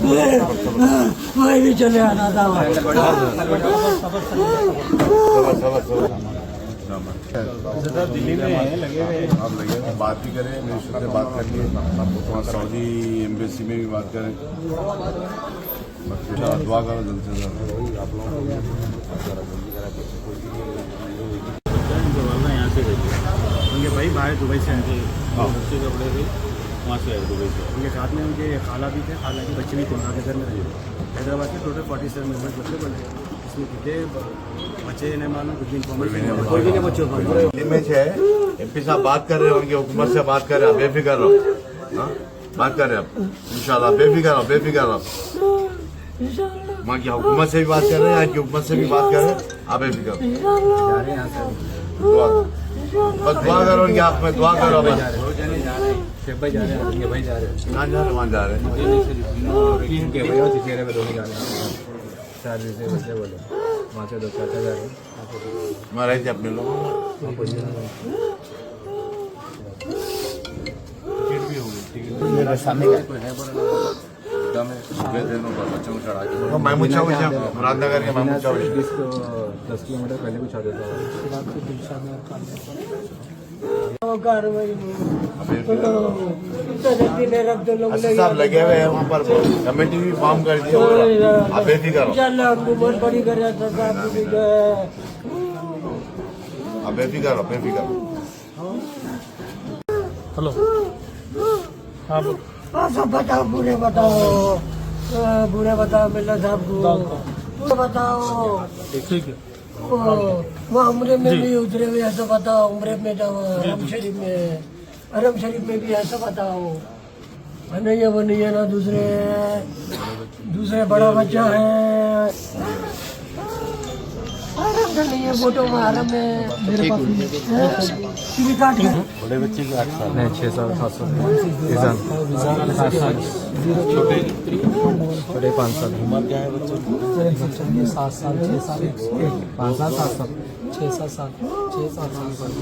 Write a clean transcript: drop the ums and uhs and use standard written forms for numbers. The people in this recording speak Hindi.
वही भी चले आना था। दिल्ली में लगे हुए आप लगे हुए बात भी करें, मिनिस्टर से बात कर लिए, वहाँ सऊदी एम्बेसी में भी बात करें, दुआ करो जल्द से जल्द। यहाँ से उनके भाई बाहर दुबई से आए थे, बच्चे कपड़े थे वहाँ से आए दुबई से। उनके साथ में उनके खाला भी थे, खाला के बच्चे भी थे, वहाँ के घर में रहे। हैदराबाद के टोटल 47 मेम्बर्स बच्चे बने। इसमें कितने बच्चे नहीं मालूम, कुछ इन्फॉर्मेशन कोई भी नहीं बच्चों को। इमेज है एमपी साहब बात कर रहे हैं, उनकी हुकूमत से बात कर रहे हैं, बेफिक्र रहो, बात कर रहे हैं इंशाल्लाह, बेफिक्र रहो, बेफिक्र रहो। वहाँ की हुकूमत से भी बात कर रहे हैं, यहाँ की हुकूमत से भी बात कर रहे हैं, आप बेफिक्र बस दुआ करो, उनके हाथ में दुआ करो। बस शेख भाई जा रहे हैं, ये भाई जा रहे हैं, कहाँ जा रहे हैं? वहाँ जा रहे हैं। इनके भैया चेहरे पे दोनों जा रहे हैं। 4 दिन से बच्चे बोले वहाँ से 2 चाचा जा रहे हैं। वहाँ रहते अपने लोग टिकट भी हो गई, टिकट बच्चों को चढ़ा के महमूद शाह मुरादनगर के महमूद शाह 10 किलोमीटर पहले कुछ आ देता साहब लगे हुए हैं वहाँ पर, कमेटी भी फॉर्म कर दी, आप बेफिक्र करो, आप बेफिक्र करो, बेफिक्र। हेलो हाँ सब बताओ, पूरे बताओ, पूरे बताओ मिल्ला साहब को, पूरे बताओ। ठीक है, वहाँ उम्रे में भी उतरे हुए ऐसा बताओ, उम्रे में जाओ, हरम शरीफ में भी ऐसा बताओ। नहीं है वो नहीं है ना, दूसरे बड़ा बच्चा है, आराम से नहीं है, फोटो में आराम में मेरे पास बड़े बच्चे के 8 साल नहीं 6 साल 7 साल छोटे 5 साल। उम्र क्या है बच्चों की? 7 साल 6 साल 5 साल 7 साल 6 7 साल 6 7 साल।